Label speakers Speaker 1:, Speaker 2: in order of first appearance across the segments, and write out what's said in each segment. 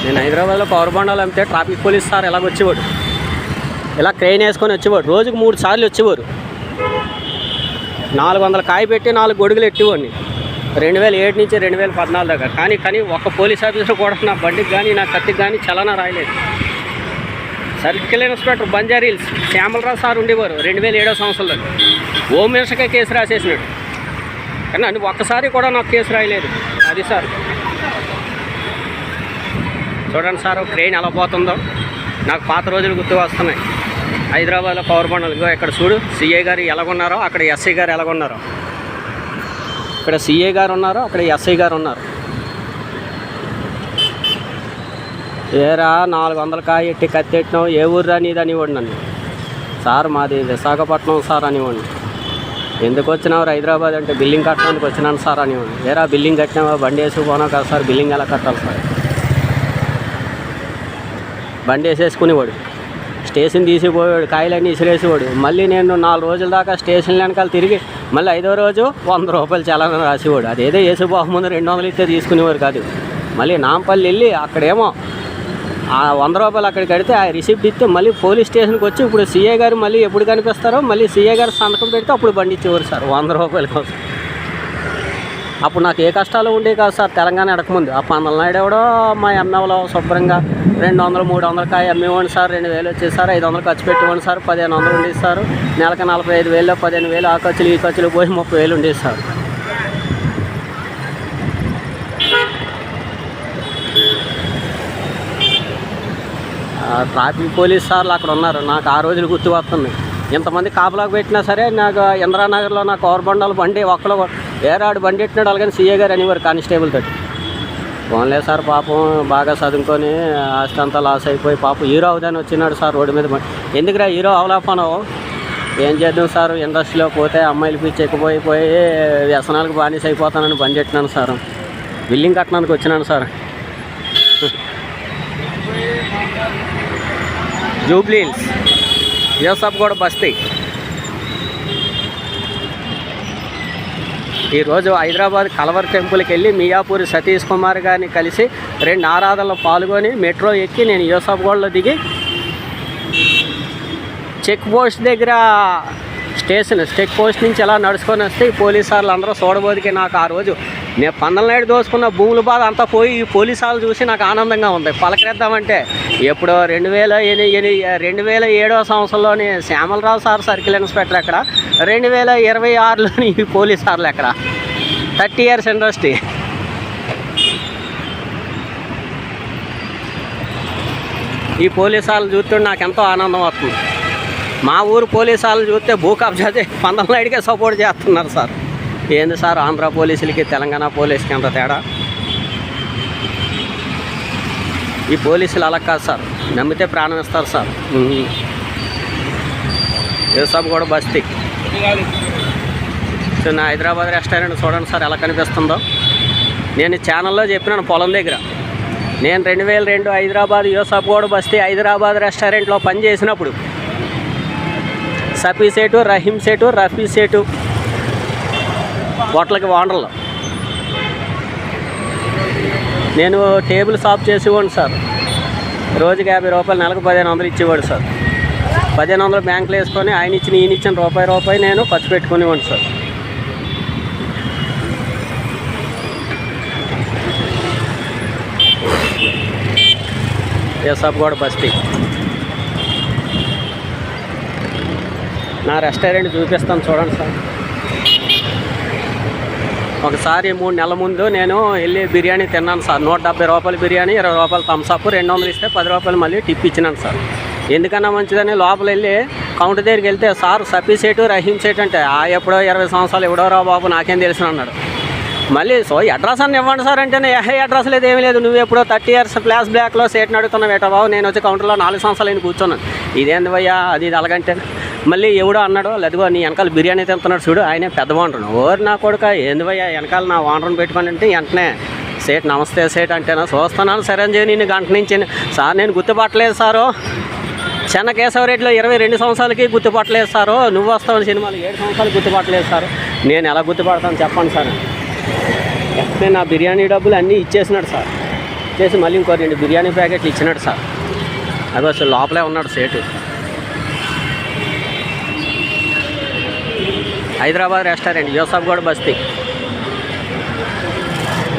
Speaker 1: నేను హైదరాబాద్లో పవర్ బండాలు అమ్మితే ట్రాఫిక్ పోలీస్ సార్ ఇలాగ వచ్చేవాడు, ఇలా క్రెయిన్ వేసుకొని వచ్చేవాడు. రోజుకు 3 సార్లు వచ్చేవారు. 400 కాయ పెట్టి 4 గొడుగులు ఎట్టేవాడిని 2007 నుంచి 2014 దాకా. కానీ ఒక్క పోలీస్ ఆఫీసర్ కూడా నా బండికి కానీ నా కత్తికి కానీ చలనా రాయలేదు. Circle inspector Banjara Hills Shyamalarao sir ఉండేవారు 2007వ సంవత్సరంలో. హోమ్ మినిస్టర్కే కేసు రాసేసినాడు, కానీ అన్ని ఒక్కసారి కూడా నాకు కేసు రాయలేదు. అది సార్ చూడండి సార్, క్రెయిన్ ఎలా పోతుందో నాకు పాత రోజులు గుర్తు వస్తున్నాయి. హైదరాబాద్లో పవర్ బండలు ఇక్కడ చూడు, సిఐ గారు ఎలాగున్నారో, అక్కడ ఎస్ఐ గారు ఎలాగున్నారో. ఇక్కడ సిఐ గారు ఉన్నారు, అక్కడ ఎస్ఐ గారు ఉన్నారు. ఏరా 400 కాయ ఎట్టి కత్తెట్టినావు, ఏ ఊర్రా నీది అనేవాడు నన్ను. సార్ మాది విశాఖపట్నం సార్ అనేవాడిని. ఎందుకు వచ్చినావు హైదరాబాద్ అంటే బిల్డింగ్ కట్టడానికి వచ్చినాను సార్ అనేవాడిని. ఏరా బిల్డింగ్ కట్టినావా, బండి వేసుకుపోనావు కదా సార్, బిల్డింగ్ ఎలా కట్టాలి సార్. బండి వేసేసుకునేవాడు, స్టేషన్ తీసిపోయాడు, కాయలన్నీ ఇసిరేసేవాడు. మళ్ళీ నేను 4 రోజుల దాకా స్టేషన్ వెనకాల తిరిగి మళ్ళీ 5వ రోజు 100 రూపాయలు చలానా రాసేవాడు. అదేదో వేసిపోకముందు 200 ఇస్తే తీసుకునేవారు కాదు. మళ్ళీ నాంపల్లి వెళ్ళి అక్కడేమో ఆ 100 రూపాయలు అక్కడికి కడితే ఆ రిసిప్ట్ ఇస్తే మళ్ళీ పోలీస్ స్టేషన్కి వచ్చి ఇప్పుడు సీఏ గారు మళ్ళీ ఎప్పుడు కనిపిస్తారో మళ్ళీ సీఏ గారు సంతకం పెడితే అప్పుడు బండి ఇచ్చేవారు సార్ 100 రూపాయల కోసం. అప్పుడు నాకు ఏ కష్టాలు ఉండేవి కాదు సార్ తెలంగాణ ఎడకముందు. ఆ పందల నాయుడు ఎవడో మా ఎమ్మెవలో శుభ్రంగా 200 300 కాయ అమ్మేవాడిని సార్, 2000 వచ్చేది సార్, 500 ఖర్చు పెట్టేవాడిని సార్, 1500 ఉండేది సార్. నెలకు 45,000 15,000 ఆ ఖర్చులు ఈ ఖర్చులు పోయి 30,000 ఉండేది సార్. ట్రాఫిక్ పోలీస్ సార్లు అక్కడ ఉన్నారు, నాకు ఆ రోజులు గుర్తు వస్తుంది. ఇంతమంది కాపలాకు పెట్టినా సరే నాకు ఇంద్రానగర్లో నా పవర్ బండాలు బండి ఒక్కలో ఏరాడు బండి పెట్టినాడు అలాగని సీఏ గారు అనేవారు కానిస్టేబుల్ తోటి. ఫోన్లే సార్ పాపం బాగా చదువుకొని ఆస్తి అంతా లాస్ అయిపోయి పాపం హీరో అవుదని వచ్చినాడు సార్ రోడ్డు మీద. ఎందుకురా హీరో అవలాపనవు, ఏం చేద్దాం సార్, ఇండస్ట్రీలో పోతే అమ్మాయిలు పిచ్చి ఎక్కుపోయి వ్యసనాలకు బానిస అయిపోతానని బండి పెట్టినాను సార్. బిల్డింగ్ కట్టడానికి వచ్చినాను సార్. జూబ్లీ హిల్స్ యూసఫ్ కూడా బస్తీ. ఈరోజు హైదరాబాద్ కలవర్ టెంపుల్కి వెళ్ళి మియాపూరి సతీష్ కుమార్ గారిని కలిసి 2 ఆరాధనలో పాల్గొని మెట్రో ఎక్కి నేను యూసఫ్గూడలో దిగి చెక్ పోస్ట్ దగ్గర చెక్ పోస్ట్ నుంచి ఎలా నడుచుకొని వస్తే ఈ పోలీసు వాళ్ళు అందరూ చూడబోదికి నాకు ఆ రోజు నేను పందలనాయుడు దోసుకున్న భూముల బాధ అంతా పోయి ఈ పోలీసు వాళ్ళు చూసి నాకు ఆనందంగా ఉంది. పలకరిద్దామంటే ఎప్పుడో 2007వ సంవత్సరంలోని శ్యామలరావు సార్ సర్కిల్ ఇన్స్పెక్టర్ ఎక్కడ, 2026లోని ఈ పోలీసు సార్లు ఎక్కడ. 30 years ఇండస్ట్రీ. ఈ పోలీసు వాళ్ళు చూస్తుంటే నాకు ఎంతో ఆనందం వస్తుంది. మా ఊరు పోలీసు వాళ్ళు చూస్తే భూ కబ్జా పందలనాయుడికే సపోర్ట్ చేస్తున్నారు సార్. ఏంది సార్ ఆంధ్ర పోలీసులకి తెలంగాణ పోలీసులకి ఎంత తేడా. ఈ పోలీసులు అలా కాదు సార్, నమ్మితే ప్రాణం ఇస్తారు సార్. యూసఫ్ కూడా బస్తీ. సో నా హైదరాబాద్ రెస్టారెంట్ చూడండి సార్ ఎలా కనిపిస్తుందో. నేను ఛానల్లో చెప్పినాను పొలం దగ్గర. నేను 2002 హైదరాబాద్ యూసఫ్ కూడా బస్తీ హైదరాబాద్ రెస్టారెంట్లో పనిచేసినప్పుడు సఫీ సేటు, రహీం సేటు, రఫీ సేటు హోటల్కి ఓనర్లో నేను టేబుల్ షాప్ చేసేవాడిని సార్. రోజుకి 50 రూపాయలు, నెలకు 1500 ఇచ్చేవాడు సార్. 1500 బ్యాంకులో వేసుకొని ఆయన ఇచ్చిన ఈయన ఇచ్చిన రూపాయి నేను ఖర్చు పెట్టుకునేవాడిని సార్. యూసఫ్ కూడా బస్తీ. నా రెస్టారెంట్ చూపిస్తాను చూడండి సార్. ఒకసారి 3 నెలల ముందు నేను వెళ్ళి బిర్యానీ తిన్నాను సార్. 170 రూపాయల బిర్యానీ, 20 రూపాయలు థమ్స్అప్, 200 ఇస్తే 10 రూపాయలు మళ్ళీ టిప్ ఇచ్చినాను సార్. ఎందుకన్నా మంచిదని లోపల వెళ్ళి కౌంటర్ దగ్గరికి వెళ్తే సార్ సఫీ సేటు, రహీం సేటు అంటే ఎప్పుడో 20 సంవత్సరాలు ఎవడో రా బాబు నాకేం తెలిసిన అన్నాడు. మళ్ళీ అడ్రస్ అని ఇవ్వండి సార్ అంటే అడ్రస్ లేదు ఏమీ లేదు, నువ్వు ఎప్పుడో 30 years ఫ్లాష్ బ్లాక్లో సేట్ని అడుగుతున్నావు ఏటో బాబు, నేను వచ్చి కౌంటర్లో 4 సంవత్సరాలు అయిన కూర్చున్నాను. ఇదేంది భయ్యా అది అలాగంటే మళ్ళీ ఎవడో అన్నాడు, లేదుగో నీ వెనకాల బిర్యానీ తింటున్నాడు చూడు ఆయనే పెద్ద ఓనర్. ఓరు నా కొడుక ఏంది భయ్యా వెనకాల నా ఓనర్ని పెట్టుకొని అంటే వెంటనే సేట్ నమస్తే సేట్ అంటేనా చూస్తున్నాను సరే అని చెప్పి నేను గంట నుంచి సార్ నేను గుర్తుపట్టలేదు సారు, చెన్న కేశవరెడ్డిలో 22 సంవత్సరాలకి గుర్తుపట్టలేదు సారు, నువ్వు వస్తావని సినిమాలు 7 సంవత్సరాలు గుర్తుపట్టలేదు సారు, నేను ఎలా గుర్తుపడతాను చెప్పండి సార్. వెంటనే నా బిర్యానీ డబ్బులు అన్నీ ఇచ్చేసినాడు సార్. ఇచ్చేసి మళ్ళీ ఇంకో 2 బిర్యానీ ప్యాకెట్లు ఇచ్చినాడు సార్. అది అసలు లోపలే ఉన్నాడు సేటు. హైదరాబాద్ రెస్టారెంట్ యూసఫ్గూడ బస్తీ.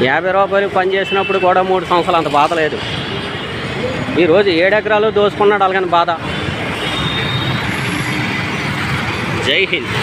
Speaker 1: 50 రూపాయలు పని చేసినప్పుడు కూడా 3 సంవత్సరాలు అంత బాధ లేదు. ఈరోజు 7 ఎకరాలు దోసుకున్నాడు అలాగని బాధ. జై హింద్.